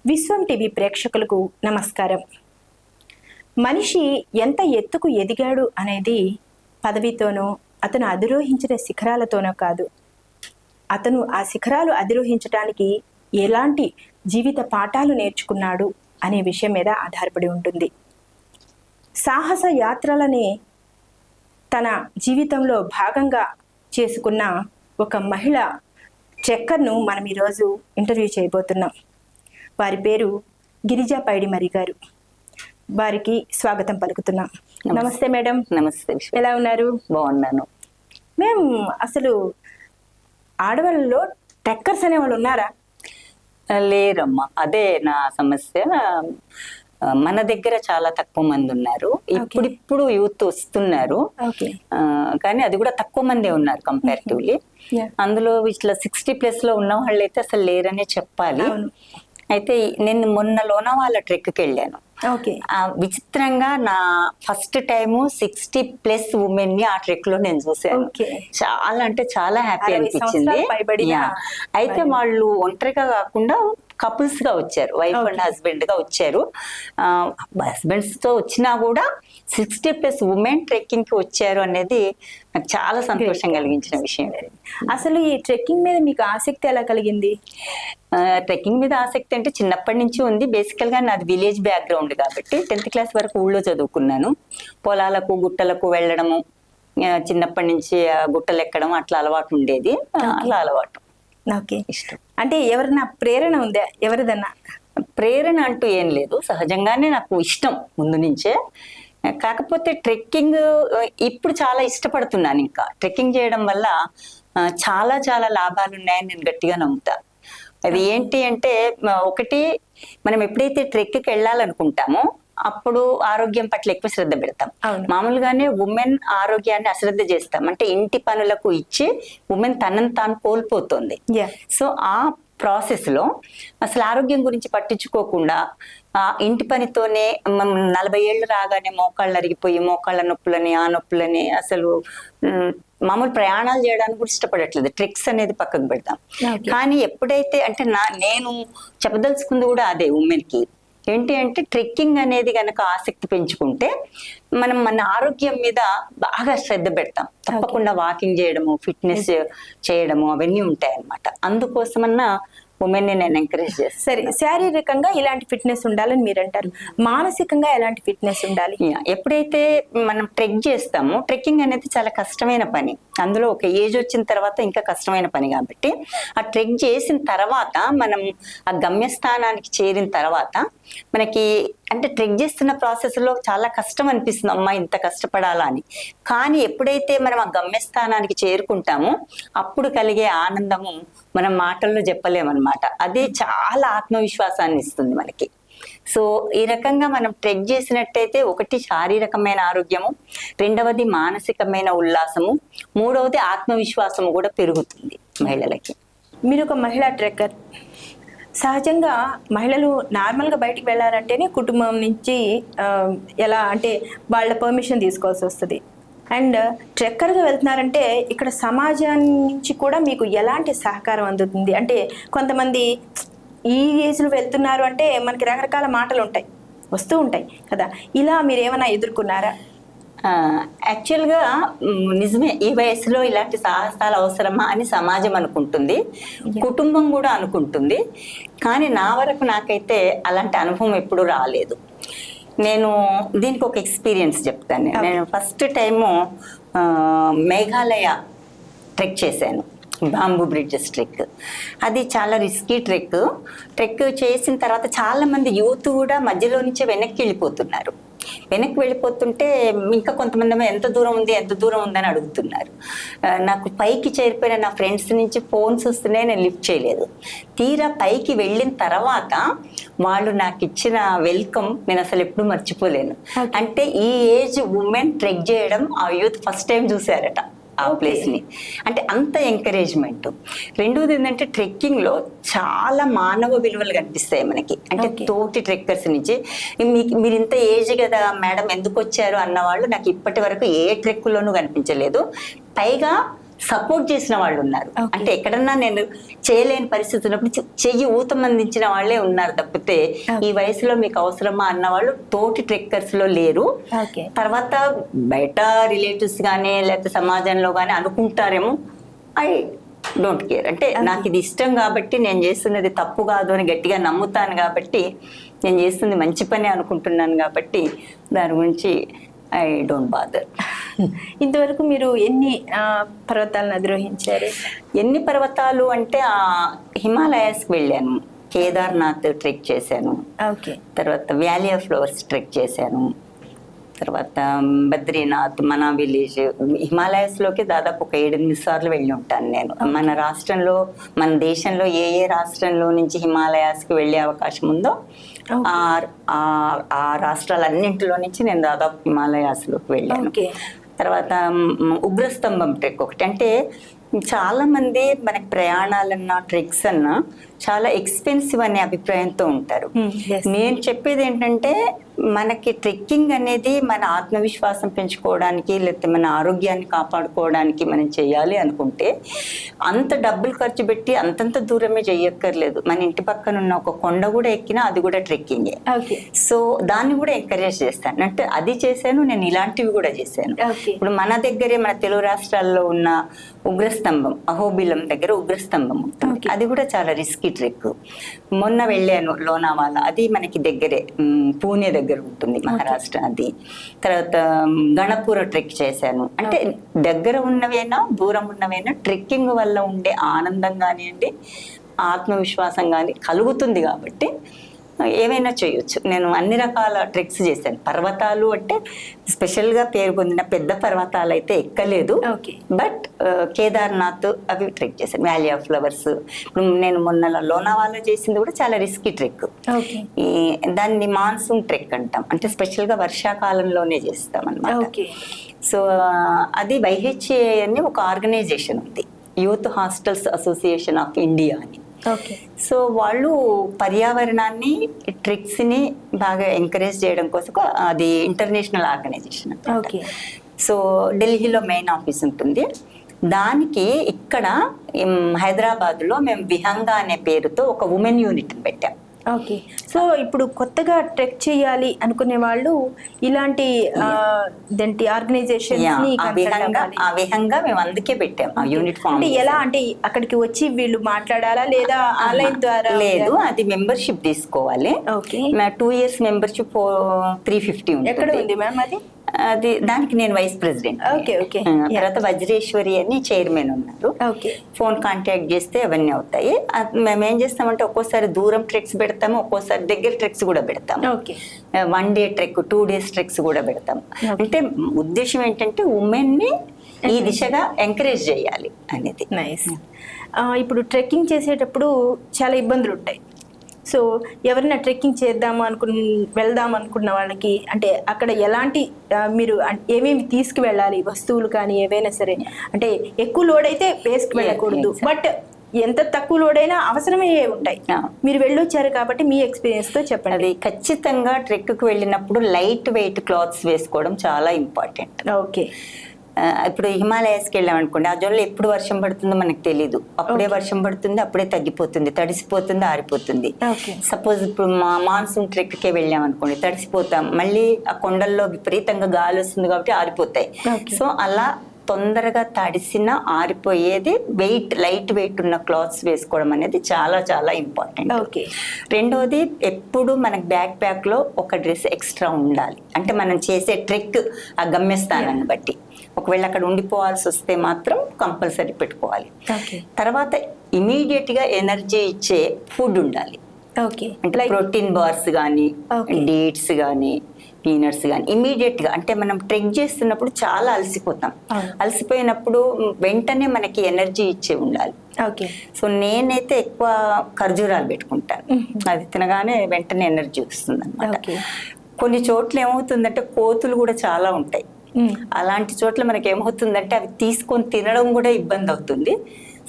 విశ్వం TV ప్రేక్షకులకు నమస్కారం. మనిషి ఎంత ఎత్తుకు ఎదిగాడు అనేది పదవితోనో అతను అధిరోహించిన శిఖరాలతోనో కాదు. అతను ఆ శిఖరాలు అధిరోహించడానికి ఎలాంటి జీవిత పాఠాలు నేర్చుకున్నాడు అనే విషయం మీద ఆధారపడి ఉంటుంది. సాహస యాత్రలనే తన జీవితంలో భాగంగా చేసుకున్న ఒక మహిళ ట్రెక్కర్ను మనం ఈరోజు ఇంటర్వ్యూ చేయబోతున్నాం. వారి పేరు గిరిజా పైడిమరి గారు. వారికి స్వాగతం పలుకుతున్నాం. నమస్తే మేడం. నమస్తే. ఎలా ఉన్నారు? బాగున్నాను. మేము అసలు ఆడవాళ్ళలో ట్రెక్కర్స్ అనేవాళ్ళు ఉన్నారా? లేరమ్మా, అదే నా సమస్య. మన దగ్గర చాలా తక్కువ మంది ఉన్నారు. ఇప్పుడు యూత్ వస్తున్నారు, కానీ అది కూడా తక్కువ మందే ఉన్నారు కంపారిటివ్లీ. అందులో ఇట్లా 60+ లో ఉన్న వాళ్ళు అయితే అసలు లేరనే చెప్పాలి. అయితే నేను మొన్న లోనావాలా ట్రెక్కి వెళ్ళాను. విచిత్రంగా నా ఫస్ట్ టైము 60+ ఉమెన్ ని ఆ ట్రెక్ లో నేను చూసాను. చాలా అంటే చాలా హ్యాపీ అనిపించింది. అయితే వాళ్ళు ఒంటరిగా కాకుండా కపుల్స్ గా వచ్చారు, వైఫ్ అండ్ హస్బెండ్ గా వచ్చారు. హస్బెండ్స్ తో వచ్చినా కూడా 60+ ఉమెన్ ట్రెక్కింగ్ కి వచ్చారు అనేది నాకు చాలా సంతోషం కలిగించిన విషయం. అసలు ఈ ట్రెక్కింగ్ మీద మీకు ఆసక్తి ఎలా కలిగింది? ట్రెక్కింగ్ మీద ఆసక్తి అంటే చిన్నప్పటి నుంచి ఉంది. బేసికల్ గా నాది విలేజ్ బ్యాక్గ్రౌండ్ కాబట్టి 10th క్లాస్ వరకు ఊళ్ళో చదువుకున్నాను. పొలాలకు గుట్టలకు వెళ్ళడము, చిన్నప్పటి నుంచి గుట్టలు ఎక్కడం అట్లా అలవాటు ఉండేది. అలా అలవాటు ఇష్టం. అంటే ఎవరైనా ప్రేరణ ఉందా? ఎవరిదన్నా ప్రేరణ అంటూ ఏం లేదు, సహజంగానే నాకు ఇష్టం ముందు నుంచే. కాకపోతే ట్రెక్కింగ్ ఇప్పుడు చాలా ఇష్టపడుతున్నాను. ఇంకా ట్రెక్కింగ్ చేయడం వల్ల చాలా చాలా లాభాలు ఉన్నాయని నేను గట్టిగా నమ్ముతా. అది ఏంటి అంటే, ఒకటి, మనం ఎప్పుడైతే ట్రెక్కి వెళ్ళాలనుకుంటామో అప్పుడు ఆరోగ్యం పట్ల ఎక్కువ శ్రద్ధ పెడతాం. మామూలుగానే ఉమెన్ ఆరోగ్యాన్ని అశ్రద్ధ చేస్తాం. అంటే ఇంటి పనులకు ఇచ్చి ఉమెన్ తనని తాను కోల్పోతుంది. సో ఆ ప్రాసెస్ లో అసలు ఆరోగ్యం గురించి పట్టించుకోకుండా ఇంటి పనితోనే 40 ఏళ్ళు రాగానే మోకాళ్ళు అరిగిపోయి మోకాళ్ళ నొప్పులని ఆ నొప్పులని అసలు మామూలు ప్రయాణాలు చేయడానికి కూడా ఇష్టపడట్లేదు. ట్రెక్స్ అనేది పక్కకు పెడతాం. కానీ ఎప్పుడైతే అంటే నేను చెప్పదలుచుకుంది కూడా అదే, ఉమెన్ కి ఏంటి అంటే ట్రెక్కింగ్ అనేది కనుక ఆసక్తి పెంచుకుంటే మనం మన ఆరోగ్యం మీద బాగా శ్రద్ధ పెడతాం. తప్పకుండా వాకింగ్ చేయడము, ఫిట్నెస్ చేయడము అవన్నీ ఉంటాయి అన్నమాట. అందుకోసమన్నా ఉమెన్ ని నేను ఎంకరేజ్ చేస్తాను. సరే, శారీరకంగా ఇలాంటి ఫిట్నెస్ ఉండాలని మీరు అంటారు. మానసికంగా ఎలాంటి ఫిట్నెస్ ఉండాలి? ఎప్పుడైతే మనం ట్రెక్ చేస్తామో, ట్రెక్కింగ్ అనేది చాలా కష్టమైన పని. అందులో ఒక ఏజ్ వచ్చిన తర్వాత ఇంకా కష్టమైన పని కాబట్టి ఆ ట్రెక్ చేసిన తర్వాత మనం ఆ గమ్యస్థానానికి చేరిన తర్వాత మనకి అంటే ట్రెక్ చేస్తున్న ప్రాసెస్ లో చాలా కష్టం అనిపిస్తుంది, అమ్మా ఇంత కష్టపడాలా అని. కానీ ఎప్పుడైతే మనం ఆ గమ్యస్థానానికి చేరుకుంటామో అప్పుడు కలిగే ఆనందము మనం మాటల్లో చెప్పలేమన్నమాట. అదే చాలా ఆత్మవిశ్వాసాన్ని ఇస్తుంది మనకి. సో ఈ రకంగా మనం ట్రెక్ చేసినట్టయితే, ఒకటి శారీరకమైన ఆరోగ్యము, రెండవది మానసికమైన ఉల్లాసము, మూడవది ఆత్మవిశ్వాసము కూడా పెరుగుతుంది మహిళలకి. మీరు ఒక మహిళా ట్రెక్కర్. సహజంగా మహిళలు నార్మల్గా బయటికి వెళ్ళాలంటేనే కుటుంబం నుంచి ఎలా అంటే వాళ్ళ పర్మిషన్ తీసుకోవాల్సి వస్తుంది. అండ్ ట్రెక్కర్గా వెళ్తున్నారంటే ఇక్కడ సమాజాన్ని నుంచి కూడా మీకు ఎలాంటి సహకారం అందుతుంది? అంటే కొంతమంది ఈ ఏజ్లో వెళ్తున్నారు అంటే మనకి రకరకాల మాటలు ఉంటాయి, వస్తూ ఉంటాయి కదా. ఇలా మీరు ఏమైనా ఎదుర్కొన్నారా? యాక్చువల్గా నిజమే, ఈ వయసులో ఇలాంటి సాహసాలు అవసరమా అని సమాజం అనుకుంటుంది, కుటుంబం కూడా అనుకుంటుంది. కానీ నా వరకు నాకైతే అలాంటి అనుభవం ఎప్పుడూ రాలేదు. నేను దీనికి ఒక ఎక్స్పీరియన్స్ చెప్తాను. నేను ఫస్ట్ టైము మేఘాలయ ట్రెక్ చేశాను, బాంబూ బ్రిడ్జెస్ ట్రెక్. అది చాలా రిస్కీ ట్రెక్ చేసిన తర్వాత చాలా మంది యూత్ కూడా మధ్యలో నుంచే వెనక్కి వెళ్ళిపోతుంటే ఇంకా కొంతమంది ఎంత దూరం ఉంది అని అడుగుతున్నారు. నాకు పైకి చేరిపోయిన నా ఫ్రెండ్స్ నుంచి ఫోన్స్ వస్తున్నాయి, నేను లిఫ్ట్ చేయలేదు. తీరా పైకి వెళ్ళిన తర్వాత వాళ్ళు నాకు ఇచ్చిన వెల్కమ్ నేను అసలు ఎప్పుడు మర్చిపోలేను. అంటే ఈ ఏజ్ ఉమెన్ ట్రెక్ చేయడం ఆ యూత్ ఫస్ట్ టైం చూసారట ఆ ప్లేస్ ని. అంటే అంత ఎంకరేజ్మెంట్. రెండోది ఏంటంటే ట్రెక్కింగ్ లో చాలా మానవ విలువలు కనిపిస్తాయి మనకి. అంటే తోటి ట్రెక్కర్స్ నుంచి మీరు ఇంత ఏజ్ కదా మేడం ఎందుకు వచ్చారు అన్నవాళ్ళు నాకు ఇప్పటి వరకు ఏ ట్రెక్కులోనూ కనిపించలేదు. పైగా సపోర్ట్ చేసిన వాళ్ళు ఉన్నారు. Okay. అంటే ఎక్కడన్నా నేను చేయలేని పరిస్థితి ఉన్నప్పుడు చెయ్యి ఊతం అందించిన వాళ్ళే ఉన్నారు తప్పితే ఈ వయసులో మీకు అవసరమా అన్న వాళ్ళు తోటి ట్రెక్కర్స్ లో లేరు. ఓకే. తర్వాత బయట రిలేటివ్స్ కానీ లేకపోతే సమాజంలో కానీ అనుకుంటారేమో, ఐ డోంట్ కేర్. అంటే నాకు ఇది ఇష్టం కాబట్టి నేను చేస్తున్నది తప్పు కాదు అని గట్టిగా నమ్ముతాను కాబట్టి, నేను చేస్తుంది మంచి పని అనుకుంటున్నాను కాబట్టి దాని గురించి ఐ డోంట్ బాదర్. ఇంతవరకు మీరు ఎన్ని పర్వతాలను అధిరోహించారు? ఎన్ని పర్వతాలు అంటే హిమాలయాస్కి వెళ్ళాను, కేదార్నాథ్ ట్రెక్ చేశాను, ఓకే. తర్వాత వ్యాలీ ఆఫ్ ఫ్లవర్స్ ట్రెక్ చేశాను, తర్వాత బద్రీనాథ్, మన విలేజ్, హిమాలయాస్లోకి దాదాపు ఒక 7-8 సార్లు వెళ్ళి ఉంటాను నేను. మన రాష్ట్రంలో, మన దేశంలో ఏ ఏ రాష్ట్రంలో నుంచి హిమాలయాస్కి వెళ్ళే అవకాశం ఉందో ఆ రాష్ట్రాలన్నింటిలో నుంచి నేను దాదాపు హిమాలయాస్లోకి వెళ్ళాను. ఓకే. తర్వాత ఉగ్రస్తంభం ట్రెక్ ఒకటి. అంటే చాలా మంది మనకి ప్రయాణాలన్నా ట్రెక్స్ అన్నా చాలా ఎక్స్పెన్సివ్ అనే అభిప్రాయంతో ఉంటారు. yes. నేను చెప్పేది ఏంటంటే మనకి ట్రెక్కింగ్ అనేది మన ఆత్మవిశ్వాసం పెంచుకోవడానికి లేకపోతే మన ఆరోగ్యాన్ని కాపాడుకోవడానికి మనం చేయాలి అనుకుంటే అంత డబ్బులు ఖర్చు పెట్టి అంతంత దూరమే చెయ్యక్కర్లేదు. మన ఇంటి పక్కన ఉన్న ఒక కొండ కూడా ఎక్కినా అది కూడా ట్రెక్కింగే. ఓకే. సో దాన్ని కూడా ఎంకరేజ్ చేస్తాను. అంటే అది చేశాను, నేను ఇలాంటివి కూడా చేశాను. ఓకే. ఇప్పుడు మన దగ్గరే మన తెలుగు రాష్ట్రాల్లో ఉన్న ఉగ్రస్తంభం, అహోబిలం దగ్గర ఉగ్రస్తంభం ఉంటుంది. Okay. అది కూడా చాలా రిస్కీ ట్రెక్. మొన్న వెళ్ళాను లోనావాలా, అది మనకి దగ్గరే, పూణే దగ్గర ఉంటుంది, మహారాష్ట్ర. అది తర్వాత గణపూర ట్రెక్ చేశాను. అంటే దగ్గర ఉన్నవేనా దూరం ఉన్నవేనా ట్రెక్కింగ్ వల్ల ఉండే ఆనందం కానివ్వండి, ఆత్మవిశ్వాసం కానీ కలుగుతుంది కాబట్టి ఏమైనా చేయొచ్చు. నేను అన్ని రకాల ట్రెక్స్ చేశాను. పర్వతాలు అంటే స్పెషల్గా పేరు పొందిన పెద్ద పర్వతాలు అయితే ఎక్కలేదు, ఓకే. బట్ కేదార్నాథ్ అవి ట్రెక్ చేశాను. వ్యాలీ ఆఫ్ ఫ్లవర్స్, ఇప్పుడు నేను మొన్న లోనావాలా చేసింది కూడా చాలా రిస్కీ ట్రెక్. ఓకే. దాన్ని మాన్సూన్ ట్రెక్ అంటాం. అంటే స్పెషల్గా వర్షాకాలంలోనే చేస్తాం అన్నమాట. ఓకే. సో అది YHA అని ఒక ఆర్గనైజేషన్ ఉంది, youth hostels association of India అని. ఓకే. సో వాళ్ళు పర్యావరణాన్ని, ట్రిక్స్ని బాగా ఎంకరేజ్ చేయడం కోసం అది ఇంటర్నేషనల్ ఆర్గనైజేషన్. ఓకే. సో ఢిల్లీలో మెయిన్ ఆఫీస్ ఉంటుంది. దానికి ఇక్కడ హైదరాబాద్లో మేము విహంగా అనే పేరుతో ఒక ఉమెన్ యూనిట్ పెట్టాం. ఓకే. సో ఇప్పుడు కొత్తగా ట్రెక్ చేయాలి అనుకునే వాళ్ళు ఇలాంటి దేంటి ఆర్గనైజేషన్స్ ని ఆ విహంగా మేము అందుకే పెట్టాం ఆ యూనిట్ ఫామ్. అంటే ఎలా, అంటే అక్కడికి వచ్చి వీళ్ళు మాట్లాడాలా లేదా ఆన్లైన్ ద్వారా? లేదు, అది మెంబర్షిప్ తీసుకోవాలి. ఓకే. 2 years మెంబర్షిప్ 350 ఉంటుంది. ఎక్కడ ఉంది మ్యామ్ అది? అది దానికి నేను వైస్ ప్రెసిడెంట్. ఓకే. ఓకే. తర్వాత వజ్రేశ్వరి అని చైర్మన్ ఉన్నారు. ఓకే. ఫోన్ కాంటాక్ట్ చేస్తే అవన్నీ అవుతాయి. మేము ఏం చేస్తామంటే ఒక్కోసారి దూరం ట్రెక్స్ పెడతాము, ఒక్కోసారి దగ్గర ట్రెక్స్ కూడా పెడతాము. Okay. 1 day trek, 2 days treks కూడా పెడతాం. అంటే ఉద్దేశం ఏంటంటే ఉమెన్ ని ఈ దిశగా ఎంకరేజ్ చేయాలి అనేది. నైస్. ఇప్పుడు ట్రెక్కింగ్ చేసేటప్పుడు చాలా ఇబ్బందులు ఉంటాయి. సో ఎవరైనా ట్రెక్కింగ్ వెళ్దాం అనుకున్న వాళ్ళకి అంటే అక్కడ ఎలాంటి మీరు ఏమేమి తీసుకువెళ్ళాలి, వస్తువులు కానీ ఏవైనా సరే? అంటే ఎక్కువ లోడ్ అయితే వేసుకు వెళ్ళకూడదు, బట్ ఎంత తక్కువ లోడ్ అయినా అవసరమయ్యే ఉంటాయి. మీరు వెళ్ళొచ్చారు కాబట్టి మీ ఎక్స్పీరియన్స్ తో చెప్పండి. అది ఖచ్చితంగా ట్రెక్కి వెళ్ళినప్పుడు లైట్ వెయిట్ క్లాత్స్ వేసుకోవడం చాలా ఇంపార్టెంట్. ఓకే. ఇప్పుడు హిమాలయాస్కి వెళ్ళామనుకోండి, ఆ జోన్లో ఎప్పుడు వర్షం పడుతుందో మనకు తెలీదు. అప్పుడే వర్షం పడుతుంది, అప్పుడే తగ్గిపోతుంది, తడిసిపోతుంది, ఆరిపోతుంది. సపోజ్ ఇప్పుడు మాన్సూన్ ట్రెక్కే వెళ్ళామనుకోండి, తడిసిపోతాం, మళ్ళీ ఆ కొండల్లో విపరీతంగా గాలి వస్తుంది కాబట్టి ఆరిపోతాయి. సో అలా తొందరగా తడిసిన ఆరిపోయేది లైట్ వెయిట్ ఉన్న క్లాత్స్ వేసుకోవడం అనేది చాలా చాలా ఇంపార్టెంట్. ఓకే. రెండోది, ఎప్పుడు మనకు బ్యాక్ ప్యాక్ లో ఒక డ్రెస్ ఎక్స్ట్రా ఉండాలి. అంటే మనం చేసే ట్రెక్ ఆ గమ్యస్థానాన్ని బట్టి ఒకవేళ అక్కడ ఉండిపోవాల్సి వస్తే మాత్రం కంపల్సరీ పెట్టుకోవాలి. తర్వాత ఇమీడియట్ గా ఎనర్జీ ఇచ్చే ఫుడ్ ఉండాలి. అంటే ప్రోటీన్ బార్స్ కానీ, డేట్స్ కానీ, పీనట్స్ కానీ ఇమీడియట్ గా. అంటే మనం ట్రెక్ చేస్తున్నప్పుడు చాలా అలసిపోతాం, అలసిపోయినప్పుడు వెంటనే మనకి ఎనర్జీ ఇచ్చే ఉండాలి. సో నేనైతే ఎక్కువ ఖర్జూరాలు పెట్టుకుంటాను, అది తినగానే వెంటనే ఎనర్జీ వస్తుంది అనమాట. కొన్ని చోట్ల ఏమవుతుందంటే కోతులు కూడా చాలా ఉంటాయి. అలాంటి చోట్ల మనకి ఏమవుతుందంటే అవి తీసుకొని తినడం కూడా ఇబ్బంది అవుతుంది.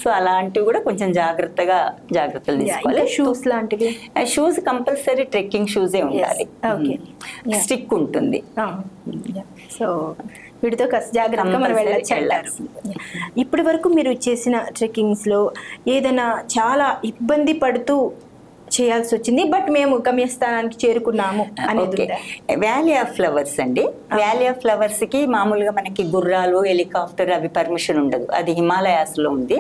సో అలాంటివి కూడా కొంచెం జాగ్రత్తలు తీసుకోవాలి. షూస్ లాంటివి, షూస్ కంపల్సరీ ట్రెక్కింగ్ షూసే ఉండాలి. ఓకే, స్టిక్ ఉంటుంది. సో వీటితో కాస్త జాగ్రత్తగా మనం వెళ్ళచ్చు అంటారు. ఇప్పటి వరకు మీరు చేసిన ట్రెక్కింగ్స్ లో ఏదైనా చాలా ఇబ్బంది పడుతూ చేయాల్సి వచ్చింది, బట్ మేము గమ్యస్థానానికి చేరుకున్నాము అనేది? వ్యాలీ ఆఫ్ ఫ్లవర్స్ అండి. వ్యాలీ ఆఫ్ ఫ్లవర్స్ కి మామూలుగా మనకి గుర్రాలు, హెలికాప్టర్ అవి పర్మిషన్ ఉండదు. అది హిమాలయాస్ లో ఉంది.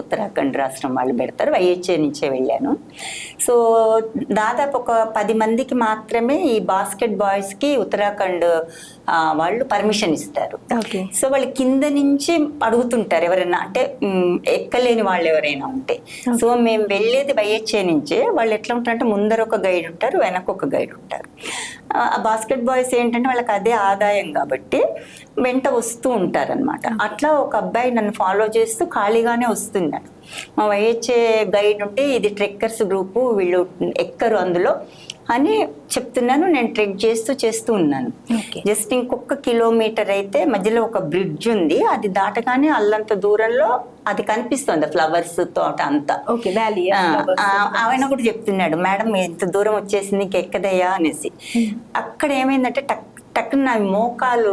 ఉత్తరాఖండ్ రాష్ట్రం వాళ్ళు పెడతారు. వైహెచ్ఏ నుంచే వెళ్ళాను. సో దాదాపు ఒక 10 మందికి మాత్రమే ఈ బాస్కెట్ బాయ్స్ కి ఉత్తరాఖండ్ వాళ్ళు పర్మిషన్ ఇస్తారు. సో వాళ్ళు కింద నుంచి అడుగుతుంటారు ఎవరైనా, అంటే ఎక్కలేని వాళ్ళు ఎవరైనా ఉంటే. సో మేము వెళ్ళేది వైహెచ్ఏ నుంచే. వాళ్ళు ఎట్లా ఉంటారంటే ముందర ఒక గైడ్ ఉంటారు, వెనక ఒక గైడ్ ఉంటారు. ఆ బాస్కెట్ బాయ్స్ ఏంటంటే వాళ్ళకి అదే ఆదాయం కాబట్టి వెంట వస్తూ ఉంటారనమాట. అట్లా ఒక అబ్బాయి నన్ను ఫాలో చేస్తూ ఖాళీగానే వస్తున్నాడు. మా వైహెచ్ఏ గైడ్ ఉంటే ఇది ట్రెక్కర్స్ గ్రూపు, వీళ్ళు ఎక్కరు అందులో అని చెప్తున్నాను. నేను ట్రెక్ చేస్తూ ఉన్నాను. జస్ట్ ఇంకొక కిలోమీటర్ అయితే మధ్యలో ఒక బ్రిడ్జ్ ఉంది. అది దాటగానే అల్లంత దూరంలో అది కనిపిస్తుంది ఫ్లవర్స్ తోట అంతా. ఆయన కూడా చెప్తున్నాడు, మేడం ఎంత దూరం వచ్చేసింది ఇంకెక్కదయ్యా అనేసి. అక్కడ ఏమైందంటే టక్కున నా మోకాలు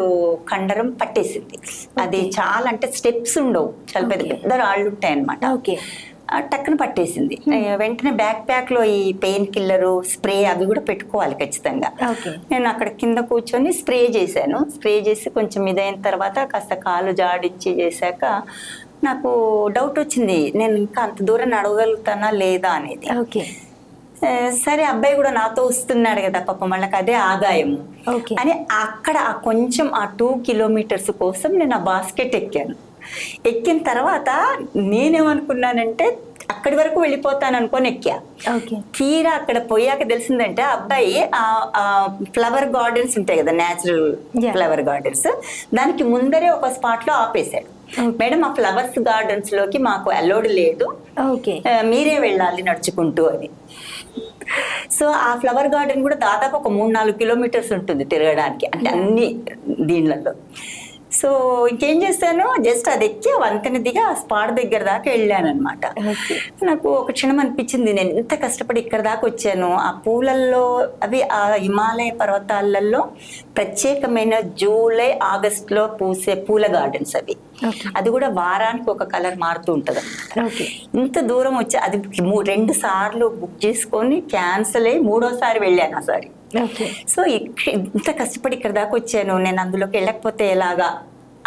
కండరం పట్టేసింది. అది చాలా, అంటే స్టెప్స్ ఉండవు, చాలా పెద్ద పెద్ద రాళ్ళు ఉంటాయి అనమాట. టక్కున పట్టేసింది. వెంటనే బ్యాక్ ప్యాక్ లో ఈ పెయిన్ కిల్లర్, స్ప్రే అవి కూడా పెట్టుకోవాలి ఖచ్చితంగా. నేను అక్కడ కింద కూర్చొని స్ప్రే చేశాను. స్ప్రే చేసి కొంచెం ఇదైన తర్వాత కాస్త కాలు జాడించి చేశాక నాకు డౌట్ వచ్చింది, నేను ఇంకా అంత దూరం నడవగలుగుతానా లేదా అనేది. సరే అబ్బాయి కూడా నాతో వస్తున్నాడు కదా, పాపం వాళ్ళకి అదే ఆదాయం అని అక్కడ కొంచెం ఆ 2 కిలోమీటర్స్ కోసం నేను ఆ బాస్కెట్ ఎక్కాను. ఎక్కిన తర్వాత నేనేమనుకున్నానంటే అక్కడి వరకు వెళ్ళిపోతాను అనుకొని ఎక్కా. తీరా అక్కడ పోయాక తెలిసిందంటే అబ్బాయి ఆ ఫ్లవర్ గార్డెన్స్ ఉంటాయి కదా, న్యాచురల్ ఫ్లవర్ గార్డెన్స్, దానికి ముందరే ఒక స్పాట్ లో ఆపేశాడు. మేడం ఆ ఫ్లవర్స్ గార్డెన్స్ లోకి మాకు అలౌడ్ లేదు, మీరే వెళ్ళాలి నడుచుకుంటూ అని. సో ఆ ఫ్లవర్ గార్డెన్ కూడా దాదాపు ఒక 3-4 కిలోమీటర్స్ ఉంటుంది తిరగడానికి, అంటే అన్ని దీనిలలో. సో ఇంకేం చేశాను, జస్ట్ అది ఎక్కి వంతెన దిగి ఆ స్పాట్ దగ్గర దాకా వెళ్ళాను అనమాట. నాకు ఒక క్షణం అనిపించింది, నేను ఎంత కష్టపడి ఇక్కడ దాకా వచ్చాను. ఆ పూలల్లో అవి ఆ హిమాలయ పర్వతాలలో ప్రత్యేకమైన జూలై ఆగస్టులో పూసే పూల గార్డెన్స్ అవి. అది కూడా వారానికి ఒక కలర్ మారుతూ ఉంటది అనమాట. ఇంత దూరం వచ్చి అది 2 సార్లు బుక్ చేసుకొని క్యాన్సిల్ అయ్యి 3వ వెళ్ళాను ఆ సారి. సో ఇంత కష్టపడి ఇక్కడ దాకా వచ్చాను, నేను అందులోకి వెళ్ళకపోతే ఎలాగా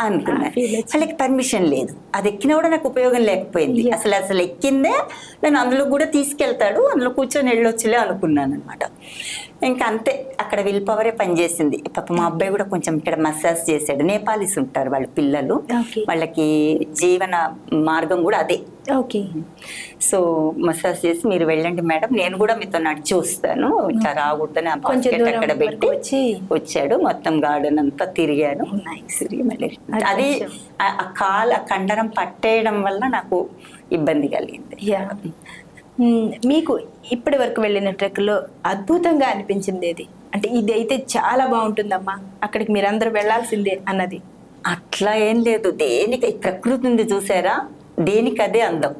అనుకున్నాను. వాళ్ళకి పర్మిషన్ లేదు. అది ఎక్కినా కూడా నాకు ఉపయోగం లేకపోయింది. అసలు ఎక్కిందే నేను అందులో కూడా తీసుకెళ్తాడు, అందులో కూర్చొని వెళ్ళొచ్చులే అనుకున్నాను అనమాట. ఇంకా అంతే, అక్కడ విల్ పవరే పనిచేసింది. పాప మా అబ్బాయి కూడా కొంచెం ఇక్కడ మసాజ్ చేశాడు. నేపాలీస్ ఉంటారు వాళ్ళ పిల్లలు, వాళ్ళకి జీవన మార్గం కూడా అదే. సో మసాజ్ చేసి మీరు వెళ్ళండి మేడం, నేను కూడా మీతో నడిచి వస్తాను, ఇట్లా రాకూడదని ఆ బాస్కెట్ అక్కడ పెట్టి వచ్చాడు. మొత్తం గార్డెన్ అంతా తిరిగాను. మళ్ళీ అది ఆ కండరం పట్టేయడం వల్ల నాకు ఇబ్బంది కలిగింది. మీకు ఇప్పటి వరకు వెళ్ళిన ట్రెక్లో అద్భుతంగా అనిపించింది ఏది? అంటే ఇది అయితే చాలా బాగుంటుందమ్మా, అక్కడికి మీరందరూ వెళ్ళాల్సిందే అన్నది? అట్లా ఏం లేదు, దేనికి ప్రకృతి ఉంది చూసారా, దేనికి అదే అందం.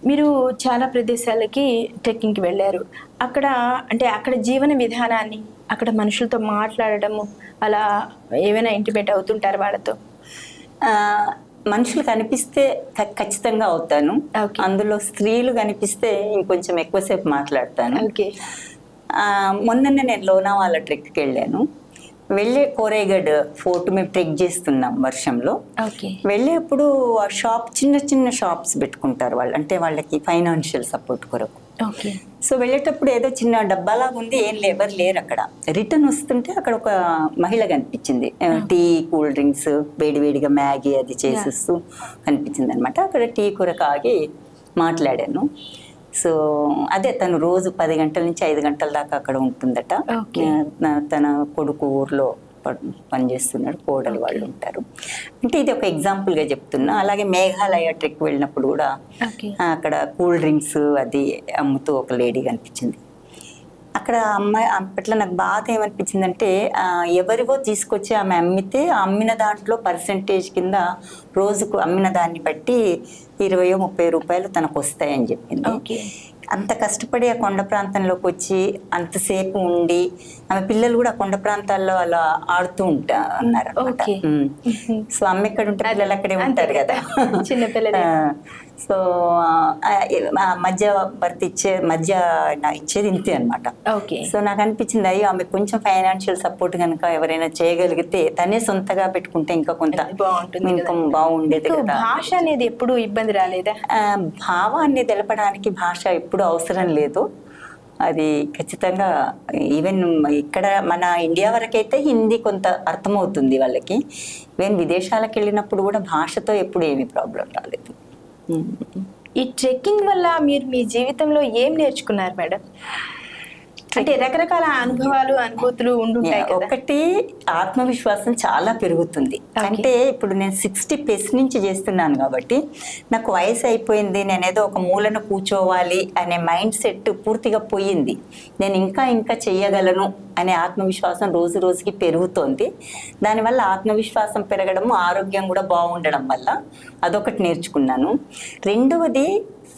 మీరు చాలా ప్రదేశాలకి ట్రెక్కింగ్కి వెళ్ళారు. అక్కడ అంటే అక్కడ జీవన విధానాన్ని, అక్కడ మనుషులతో మాట్లాడడము అలా ఏమైనా ఇంటిమేట్ అవుతుంటారు వాళ్ళతో? మనుషులు కనిపిస్తే ఖచ్చితంగా అవుతాను. అందులో స్త్రీలు కనిపిస్తే ఇంకొంచెం ఎక్కువసేపు మాట్లాడతాను. మొన్ననే నేను లోనావాలా ట్రెక్కి వెళ్ళాను. వెళ్ళే కోరేగఢ్ ఫోర్ట్ మేము ట్రెక్ చేస్తున్నాం వర్షంలో. వెళ్ళేప్పుడు ఆ షాప్ చిన్న షాప్స్ పెట్టుకుంటారు వాళ్ళు, అంటే వాళ్ళకి ఫైనాన్షియల్ సపోర్ట్ కొరకు. సో వెళ్ళేటప్పుడు ఏదో చిన్న డబ్బాలాగా ఉంది, ఎవరు లేరు అక్కడ. రిటర్న్ వస్తుంటే అక్కడ ఒక మహిళ కనిపించింది, టీ, కూల్ డ్రింక్స్, వేడివేడిగా మ్యాగీ అది చేసేస్తూ కనిపించింది అనమాట. అక్కడ టీ కొరకు ఆగి మాట్లాడాను. సో అదే తను రోజు 10 గంటల నుంచి 5 గంటల దాకా అక్కడ ఉంటుందట. తన కొడుకు ఊర్లో పనిచేస్తున్నాడు, కోడలు వాళ్ళు ఉంటారు. అంటే ఇది ఒక ఎగ్జాంపుల్ గా చెప్తున్నా. అలాగే మేఘాలయ ట్రెక్ వెళ్ళినప్పుడు కూడా అక్కడ కూల్ డ్రింక్స్ అది అమ్ముతూ ఒక లేడీ కనిపించింది. అక్కడ అమ్మాయి అప్పట్లో నాకు బాధ ఏమనిపించిందంటే ఎవరివో తీసుకొచ్చి ఆమె అమ్మితే ఆ అమ్మిన దాంట్లో పర్సెంటేజ్ కింద రోజుకు అమ్మిన దాన్ని బట్టి 20-30 రూపాయలు తనకు వస్తాయని చెప్పింది. ఓకే. అంత కష్టపడి ఆ కొండ ప్రాంతంలోకి వచ్చి అంతసేపు ఉండి ఆమె పిల్లలు కూడా ఆ కొండ ప్రాంతాల్లో అలా ఆడుతూ ఉన్నారు అన్నమాట. ఓకే. సో అమ్మ ఎక్కడ ఉంటే పిల్లలు అక్కడే ఉంటారు కదా. చిన్న పిల్లలు. సో మధ్య భర్త ఇచ్చేది ఇంతే అనమాట. ఓకే. సో నాకు అనిపించింది అయ్యో ఆమె కొంచెం ఫైనాన్షియల్ సపోర్ట్ కనుక ఎవరైనా చేయగలిగితే తనే సొంతగా పెట్టుకుంటే ఇంకా కొంత బాగుంటుంది, ఇన్కమ్ బాగుండేది కదా. భాష అనేది ఎప్పుడు ఇబ్బంది రాలేదా? భావాన్ని తెలపడానికి భాష ఎప్పుడు అవసరం లేదు. అది ఖచ్చితంగా ఈవెన్ ఇక్కడ మన ఇండియా వరకైతే హిందీ కొంత అర్థమవుతుంది వాళ్ళకి. ఈవెన్ విదేశాలకు వెళ్ళినప్పుడు కూడా భాషతో ఎప్పుడు ఏమీ ప్రాబ్లం రాలేదు. ఈ ట్రెక్కింగ్ వల్ల మీరు మీ జీవితంలో ఏం నేర్చుకున్నారు మేడం? అంటే రకరకాల అనుభవాలు అనుభూతులు ఉండుంటాయి కదా. ఒకటి ఆత్మవిశ్వాసం చాలా పెరుగుతుంది. అంటే ఇప్పుడు నేను 60 ప్లస్ నుంచి చేస్తున్నాను కాబట్టి నాకు వయసు అయిపోయింది, నేనేదో ఒక మూలన కూర్చోవాలి అనే మైండ్ సెట్ పూర్తిగా పోయింది. నేను ఇంకా చెయ్యగలను అనే ఆత్మవిశ్వాసం రోజు రోజుకి పెరుగుతోంది. దానివల్ల ఆత్మవిశ్వాసం పెరగడము, ఆరోగ్యం కూడా బాగుండడం వల్ల అదొకటి నేర్చుకున్నాను. రెండవది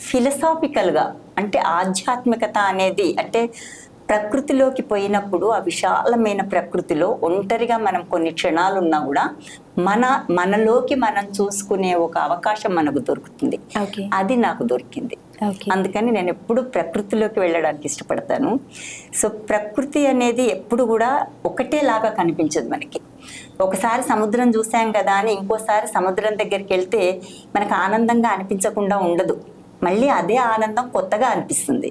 ఫిలసాఫికల్గా అంటే ఆధ్యాత్మికత అనేది, అంటే ప్రకృతిలోకి పోయినప్పుడు ఆ విశాలమైన ప్రకృతిలో ఒంటరిగా మనం కొన్ని క్షణాలు ఉన్నా కూడా మనలోకి మనం చూసుకునే ఒక అవకాశం మనకు దొరుకుతుంది. అది నాకు దొరికింది. అందుకని నేను ఎప్పుడు ప్రకృతిలోకి వెళ్ళడానికి ఇష్టపడతాను. సో ప్రకృతి అనేది ఎప్పుడు కూడా ఒకటేలాగా కనిపించదు మనకి. ఒకసారి సముద్రం చూసాం కదా అని ఇంకోసారి సముద్రం దగ్గరికి వెళ్తే మనకు ఆనందంగా అనిపించకుండా ఉండదు. మళ్ళీ అదే ఆనందం కొత్తగా అనిపిస్తుంది.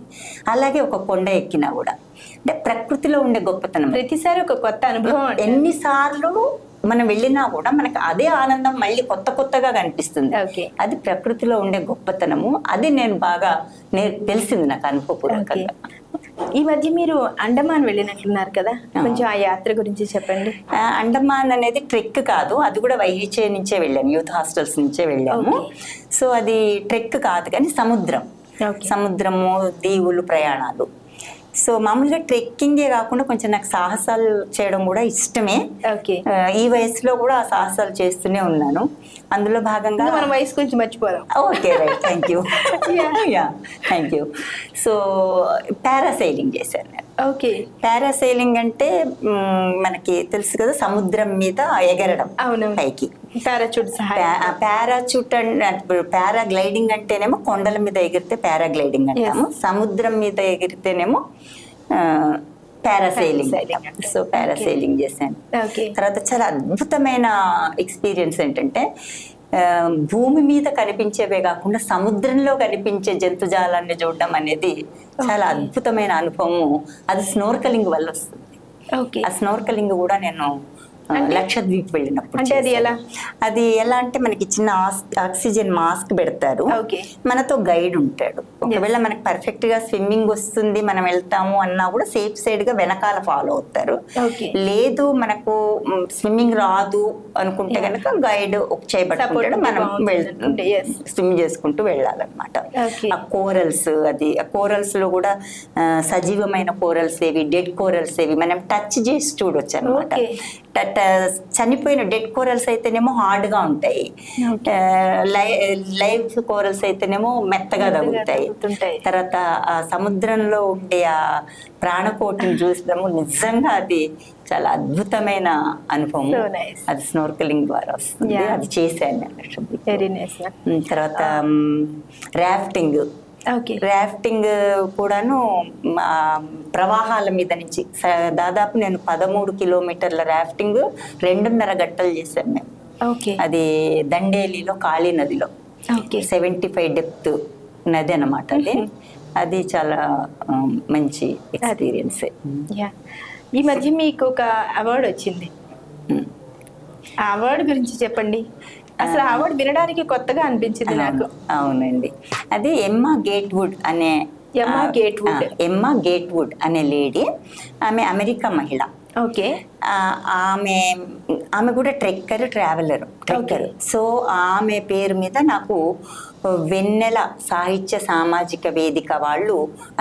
అలాగే ఒక కొండ ఎక్కినా కూడా అంటే ప్రకృతిలో ఉండే గొప్పతనం ప్రతిసారి ఒక కొత్త అనుభవం. ఎన్నిసార్లు మనం వెళ్ళినా కూడా మనకు అదే ఆనందం మళ్ళీ కొత్తగా కనిపిస్తుంది. అది ప్రకృతిలో ఉండే గొప్పతనము. అది నేను బాగా తెలిసింది నాకు అనుభవపూర్వకంగా. ఈ మధ్య మీరు అండమాన్ వెళ్ళినట్లున్నారు కదా, కొంచెం ఆ యాత్ర గురించి చెప్పండి. అండమాన్ అనేది ట్రెక్ కాదు, అది కూడా వైహెచ్ఏ నుంచే వెళ్ళాము, యూత్ హాస్టల్స్ నుంచే వెళ్ళాము. సో అది ట్రెక్ కాదు కానీ సముద్రము, దీవులు, ప్రయాణాలు. సో మామూలుగా ట్రెక్కింగే కాకుండా కొంచెం నాకు సాహసాలు చేయడం కూడా ఇష్టమే. ఈ వయసులో కూడా ఆ సాహసాలు చేస్తూనే ఉన్నాను. అందులో భాగంగా మన వయసు గురించి మర్చిపోదాం. Okay, right, thank you. Thank you. So parasailing చేశాను నేను. ఓకే. పారాసైలింగ్ అంటే మనకి తెలుసు కదా, సముద్రం మీద ఎగరడం పైకి. పారాచూట్ అంటే పారాగ్లైడింగ్ అంటేనేమో కొండల మీద ఎగిరితే పారాగ్లైడింగ్ అంటాము, సముద్రం మీద ఎగిరితేనేమో పారాసైలింగ్. సో పారాసైలింగ్ చేశాను. తర్వాత చాలా అద్భుతమైన ఎక్స్పీరియన్స్ ఏంటంటే భూమి మీద కనిపించేవే కాకుండా సముద్రంలో కనిపించే జంతుజాలాన్ని చూడడం అనేది చాలా అద్భుతమైన అనుభవం. అది స్నోర్కలింగ్ వల్ల వస్తుంది. ఆ స్నోర్కలింగ్ కూడా నేను లక్షద్వీప్ వెళ్ళినప్పుడు. అది ఎలా అంటే మనకి చిన్న ఆక్సిజన్ మాస్క్ పెడతారు, మనతో గైడ్ ఉంటాడు. ఒకవేళ మనకి పర్ఫెక్ట్ గా స్విమ్మింగ్ వస్తుంది, మనం వెళ్తాము అన్నా కూడా సేఫ్ సైడ్ గా వెనకాల ఫాలో అవుతారు. లేదు మనకు స్విమ్మింగ్ రాదు అనుకుంటే కనుక గైడ్ ఒక చేయబట్టుకుంటాడు, మనం స్విమ్ చేసుకుంటూ వెళ్ళాలన్నమాట. ఆ కోరల్స్, ఆ కోరల్స్ లో కూడా సజీవమైన కోరల్స్ ఏవి, డెడ్ కోరల్స్ ఏవి మనం టచ్ చేసి చూడొచ్చు అనమాట. చనిపోయిన డెడ్ కోరల్స్ అయితేనేమో హార్డ్ గా ఉంటాయి, లైవ్ కోరల్స్ అయితేనేమో మెత్తగా తగులుతాయి. తర్వాత ఆ సముద్రంలో ఉండే ఆ ప్రాణకోటిని చూసడము నిజంగా అది చాలా అద్భుతమైన అనుభవం. అది స్నోర్కలింగ్ ద్వారా వస్తుంది, అది చేశాను. తర్వాత రాఫ్టింగ్ కూడాను ప్రవాహాల మీద నుంచి దాదాపు నేను 13 కిలోమీటర్ల రాఫ్టింగ్ 2.5 గంటలు చేశాను మేము. అది దండేలిలో కాళీ నదిలో 75 డెప్త్ నది అన్నమాట. అది చాలా మంచి ఎక్స్పీరియన్స్. ఈ మధ్య మీకు ఒక అవార్డు వచ్చింది, ఆ అవార్డు గురించి చెప్పండి. అసలు అవార్డు వినడానికి కొత్తగా అనిపించింది నాకు. అవునండి, అది ఎమ్మా గేట్వుడ్ అనే లేడీ. ఆమె అమెరికా మహిళ. ఓకే. ఆమె కూడా ట్రావెలర్. సో ఆమె పేరు మీద నాకు వెన్నెల సాహిత్య సామాజిక వేదిక వాళ్ళు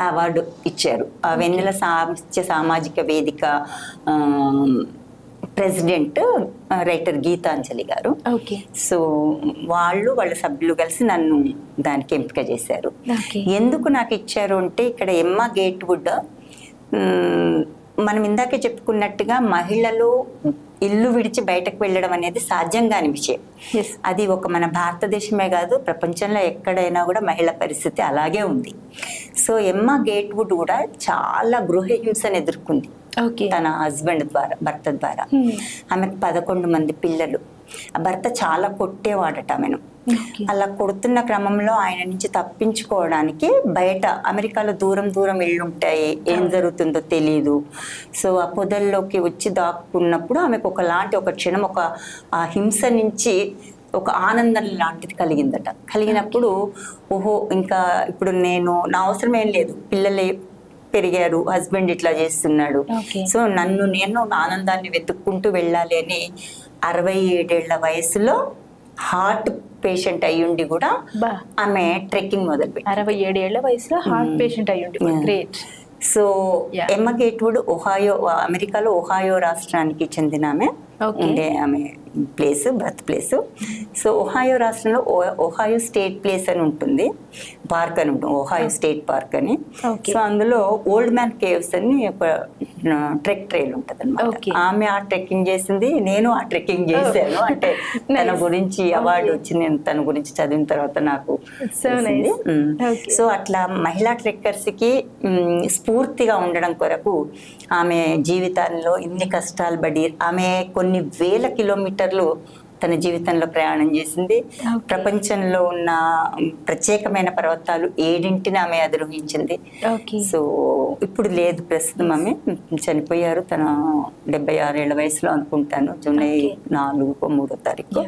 అవార్డు ఇచ్చారు. ఆ వెన్నెల సాహిత్య సామాజిక వేదిక ప్రెసిడెంట్ రైటర్ గీతాంజలి గారు. సో వాళ్ళ సభ్యులు కలిసి నన్ను దానికి ఎంపిక చేశారు. ఎందుకు నాకు ఇచ్చారు అంటే, ఇక్కడ ఎమ్మా గేట్వుడ్ మనం ఇందాకే చెప్పుకున్నట్టుగా మహిళలు ఇల్లు విడిచి బయటకు వెళ్ళడం అనేది సాధ్యం కాని విషయం. అది ఒక మన భారతదేశమే కాదు, ప్రపంచంలో ఎక్కడైనా కూడా మహిళ పరిస్థితి అలాగే ఉంది. సో ఎమ్మా గేట్వుడ్ కూడా చాలా గృహహింసను ఎదుర్కొంది తన భర్త ద్వారా. ఆమెకు 11 మంది పిల్లలు. ఆ భర్త చాలా కొట్టేవాడట ఆమెను. అలా కొడుతున్న క్రమంలో ఆయన నుంచి తప్పించుకోవడానికి బయట అమెరికాలో దూరం దూరం ఇళ్ళుంటాయి, ఏం జరుగుతుందో తెలియదు. సో ఆ పొదల్లోకి వచ్చి దాక్కున్నప్పుడు ఆమెకు ఒక క్షణం ఆ హింస నుంచి ఒక ఆనందం లాంటిది కలిగినప్పుడు ఓహో, ఇంకా ఇప్పుడు నా అవసరం ఏం లేదు, పిల్లలే పెరిగారు, హస్బెండ్ ఇట్లా చేస్తున్నాడు, సో నేను ఆనందాన్ని వెతుక్కుంటూ వెళ్ళాలి అని 67 ఏళ్ల వయసులో హార్ట్ పేషెంట్ అయ్యుండి కూడా ఆమె ట్రెక్కింగ్ మొదలుపెట్టింది. 67 ఏళ్ల వయసులో హార్ట్ పేషెంట్ అయ్యుండి. గ్రేట్. సో ఎమ్మా గేట్వుడ్ అమెరికాలో ఒహాయో రాష్ట్రానికి చెందిన ఆమె. ఆమె బర్త్ ప్లేస్. సో ఒహాయో రాష్ట్రంలో ఒహాయో స్టేట్ ప్లేస్ అని ఉంటుంది, పార్క్ అని ఉంటుంది, ఒహాయో స్టేట్ పార్క్ అని. సో అందులో ఓల్డ్ మ్యాన్ కేవ్స్ అని ఒక ట్రెక్ ట్రైల్ ఉంటుంది అనమాట. ఆమె ఆ ట్రెక్కింగ్ చేసింది, నేను ఆ ట్రెక్కింగ్ చేశాను. అంటే తన గురించి అవార్డు వచ్చి నేను తన గురించి చదివిన తర్వాత నాకు. సో అట్లా మహిళా ట్రెక్కర్స్ కి స్ఫూర్తిగా ఉండడం కొరకు ఆమె జీవితాల్లో ఇన్ని కష్టాలు పడి ఆమె కొన్ని వేల కిలోమీటర్లు తన జీవితంలో ప్రయాణం చేసింది. ప్రపంచంలో ఉన్న ప్రత్యేకమైన పర్వతాలు 7 ఆమె అధిరోహించింది. సో ఇప్పుడు లేదు, ప్రస్తుతం ఆమె చనిపోయారు. తన 76 ఏళ్ల వయసులో అనుకుంటాను, జూలై 4వ తారీఖు.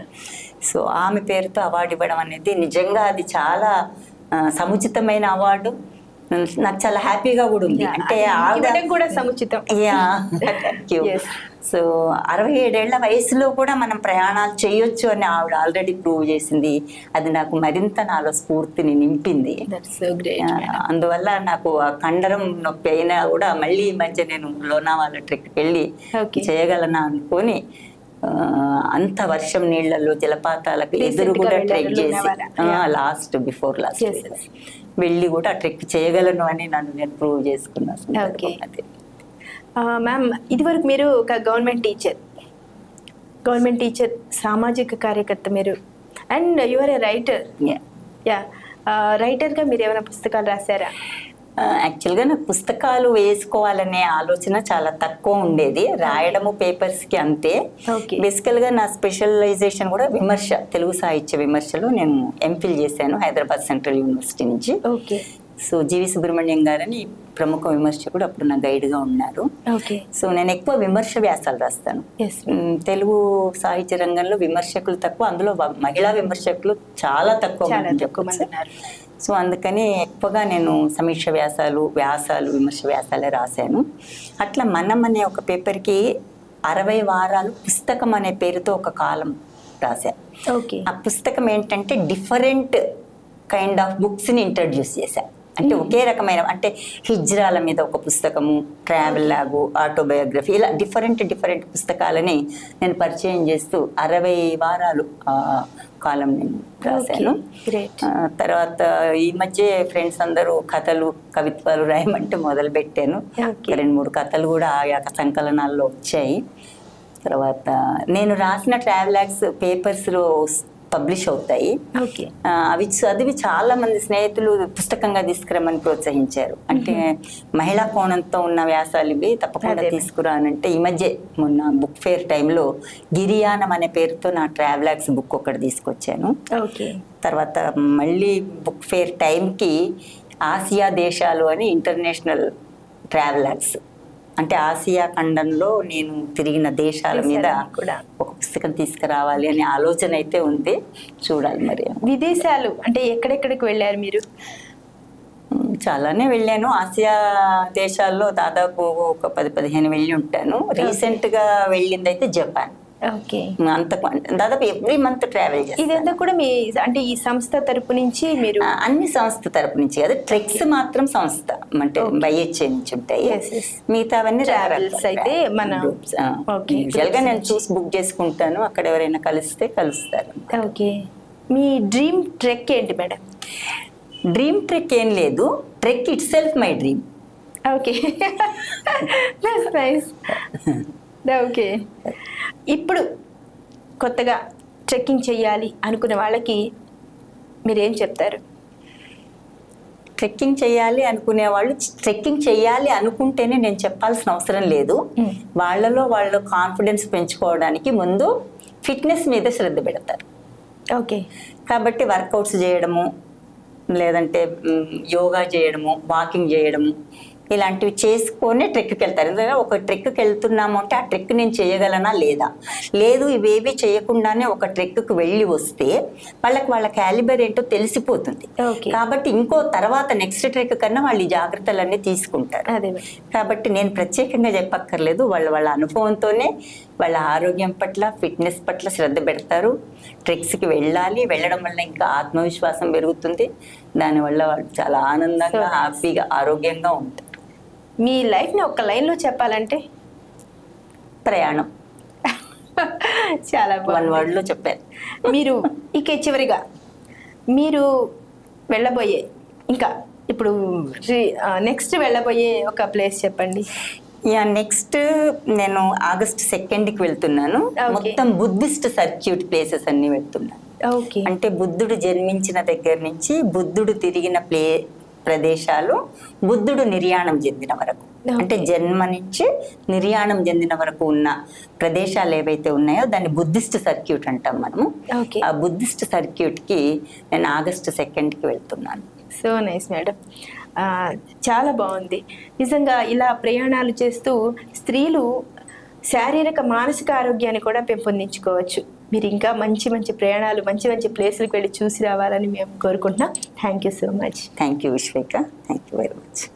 సో ఆమె పేరుతో అవార్డు ఇవ్వడం అనేది నిజంగా అది చాలా సముచితమైన అవార్డు. నాకు చాలా హ్యాపీగా కూడా ఉంది. అంటే కూడా సముచితం. సో 67 ఏళ్ల వయసులో కూడా మనం ప్రయాణాలు చేయొచ్చు అని ఆవిడ ఆల్రెడీ ప్రూవ్ చేసింది. అది నాకు మరింత నాలో స్ఫూర్తిని నింపింది. అందువల్ల నాకు ఆ కండరం నొప్పి అయినా కూడా మళ్ళీ ఈ మధ్య నేను లోనావాలా ట్రెక్కి వెళ్ళి చేయగలనా అనుకొని అంత వర్షం నీళ్లలో జలపాతాలకు ఎదురు కూడా ట్రెక్ చేసి బిఫోర్ లాస్ట్ వెళ్ళి కూడా ట్రెక్ చేయగలను అని నేను ప్రూవ్ చేసుకున్నాను. మ్యామ్, ఇదివరకు మీరు ఒక గవర్నమెంట్ టీచర్, సామాజిక కార్యకర్త మీరు, అండ్ యువర్ ఏ రైటర్. రైటర్గా మీరు ఏమైనా పుస్తకాలు రాశారా? యాక్చువల్గా నాకు పుస్తకాలు వేసుకోవాలనే ఆలోచన చాలా తక్కువ ఉండేది. రాయడము పేపర్స్కి అంతే. బేసికల్గా నా స్పెషలైజేషన్ కూడా విమర్శ, తెలుగు సాహిత్య విమర్శలో నేను ఎంఫిల్ చేశాను హైదరాబాద్ సెంట్రల్ యూనివర్సిటీ నుంచి. సో జీవి సుబ్రహ్మణ్యం గారని ప్రముఖ విమర్శకుడు అప్పుడు నా గైడ్గా ఉన్నారు. సో నేను ఎక్కువ విమర్శ వ్యాసాలు రాస్తాను. తెలుగు సాహిత్య రంగంలో విమర్శకులు తక్కువ, అందులో మహిళా విమర్శకులు చాలా తక్కువ. సో అందుకని ఎక్కువగా నేను సమీక్ష వ్యాసాలు, విమర్శ వ్యాసాలే రాశాను. అట్లా మనం అనే ఒక పేపర్కి 60 వారాలు పుస్తకం అనే పేరుతో ఒక కాలం రాశాను. ఆ పుస్తకం ఏంటంటే డిఫరెంట్ కైండ్ ఆఫ్ బుక్స్ని ఇంట్రడ్యూస్ చేశాను. అంటే ఒకే రకమైన, అంటే హిజ్రాల మీద ఒక పుస్తకము, ట్రావెల్ లాగు, ఆటోబయోగ్రఫీ, ఇలా డిఫరెంట్ పుస్తకాలని నేను పరిచయం చేస్తూ 60 వారాలు కాలం నేను రాశాను. తర్వాత ఈ మధ్య ఫ్రెండ్స్ అందరూ కథలు, కవిత్వాలు రాయమంటే మొదలు పెట్టాను. 2-3 కథలు కూడా ఆయా సంకలనాల్లో వచ్చాయి. తర్వాత నేను రాసిన ట్రావెలాగ్స్ పేపర్స్లో పబ్లిష్ అవుతాయి. అవి చదివి చాలా మంది స్నేహితులు పుస్తకంగా తీసుకురమ్మని ప్రోత్సహించారు. అంటే మహిళా కోణంతో ఉన్న వ్యాసాలు ఇవి తప్పకుండా తీసుకురానంటే, ఈ మధ్య మొన్న బుక్ ఫేర్ టైంలో గిరియానం అనే పేరుతో నా ట్రావెలాగ్స్ బుక్ ఒకటి తీసుకొచ్చాను. తర్వాత మళ్ళీ బుక్ ఫేర్ టైంకి ఆసియా దేశాలు అని ఇంటర్నేషనల్ ట్రావెలాగ్స్, అంటే ఆసియా ఖండంలో నేను తిరిగిన దేశాల మీద ఒక పుస్తకం తీసుకురావాలి అనే ఆలోచన అయితే ఉంది. చూడాలి మరి. విదేశాలు అంటే ఎక్కడెక్కడికి వెళ్ళారు మీరు? చాలానే వెళ్ళాను. ఆసియా దేశాల్లో దాదాపు ఒక 10-15 వెళ్ళి ఉంటాను. రీసెంట్గా వెళ్ళింది అయితే జపాన్. ఓకే. అంత దాదాపు ఎవ్రీ మంత్ ట్రావెల్ చేస్తాను. ఇదంతా కూడా మీ అంటే ఈ సంస్థ తరపు నుంచి మీరు అన్ని సంస్థ తరపు నుంచి కదా, ట్రెక్స్ మాత్రం సంస్థ అంటే బైహెచ్ఏ నుంచి ఉంటాయి. Yes, yes. మిగతావన్నీ Travels అయితే మన okay, యూజువల్ గా groups నేను చూసి బుక్ చేసుకుంటాను, అక్కడ ఎవరైనా కలిస్తే కలుస్తారు. ఓకే. మీ డ్రీమ్ ట్రెక్ ఏంటి మేడం? డ్రీమ్ ట్రెక్ ఏం లేదు, trek it self my dream. Okay, that's nice. Okay, ఇప్పుడు కొత్తగా ట్రెక్కింగ్ చేయాలి అనుకునే వాళ్ళకి మీరేం చెప్తారు? ట్రెక్కింగ్ చేయాలి అనుకునే వాళ్ళు ట్రెక్కింగ్ చేయాలి అనుకుంటేనే నేను చెప్పాల్సిన అవసరం లేదు. వాళ్ళలో వాళ్ళు కాన్ఫిడెన్స్ పెంచుకోవడానికి ముందు ఫిట్నెస్ మీద శ్రద్ధ పెడతారు. ఓకే. కాబట్టి వర్కౌట్స్ చేయడము, లేదంటే యోగా చేయడము, వాకింగ్ చేయడము, ఇలాంటివి చేసుకొని ట్రెక్కి వెళ్తారు. ఎందుకంటే ఒక ట్రెక్కి వెళ్తున్నాము అంటే ఆ ట్రెక్ నేను చేయగలనా లేదా, లేదు ఇవేవి చేయకుండానే ఒక ట్రెక్కి వెళ్ళి వస్తే వాళ్ళ క్యాలిబర్ ఏంటో తెలిసిపోతుంది. కాబట్టి ఇంకో తర్వాత నెక్స్ట్ ట్రెక్ కన్నా వాళ్ళు ఈ జాగ్రత్తలన్నీ తీసుకుంటారు. కాబట్టి నేను ప్రత్యేకంగా చెప్పక్కర్లేదు, వాళ్ళ అనుభవంతోనే వాళ్ళ ఆరోగ్యం పట్ల, ఫిట్నెస్ పట్ల శ్రద్ధ పెడతారు. ట్రెక్స్కి వెళ్ళాలి, వెళ్ళడం వల్ల ఇంకా ఆత్మవిశ్వాసం పెరుగుతుంది, దానివల్ల వాళ్ళు చాలా ఆనందంగా, హ్యాపీగా, ఆరోగ్యంగా ఉంటారు. మీ లైఫ్ని ఒక లైన్లో చెప్పాలంటే? ప్రయాణం. చాలా వన్ వర్డ్లో చెప్పారు. మీరు ఇక చివరిగా మీరు వెళ్ళబోయే, ఇంకా ఇప్పుడు నెక్స్ట్ వెళ్ళబోయే ఒక ప్లేస్ చెప్పండి. నెక్స్ట్ నేను August 2nd వెళ్తున్నాను. మొత్తం బుద్ధిస్ట్ సర్క్యూట్ ప్లేసెస్ అన్ని వెళ్తున్నాను. అంటే బుద్ధుడు జన్మించిన దగ్గర నుంచి బుద్ధుడు తిరిగిన ప్రదేశాలు, బుద్ధుడు నిర్యాణం చెందిన వరకు, అంటే జన్మ నుంచి నిర్యాణం చెందిన వరకు ఉన్న ప్రదేశాలు ఏవైతే ఉన్నాయో దాన్ని బుద్ధిస్ట్ సర్క్యూట్ అంటాం మనము. ఆ బుద్ధిస్ట్ సర్క్యూట్ కి నేను August 2nd వెళ్తున్నాను. సో నైస్ మేడం, చాలా బాగుంది. నిజంగా ఇలా ప్రయాణాలు చేస్తూ స్త్రీలు శారీరక మానసిక ఆరోగ్యాన్ని కూడా పెంపొందించుకోవచ్చు. మీరు ఇంకా మంచి మంచి ప్రయాణాలు, మంచి మంచి ప్లేసులకు వెళ్ళి చూసి రావాలని మేము కోరుకుంటున్నాం. Thank you so much. Thank you Vishveka, thank you very much.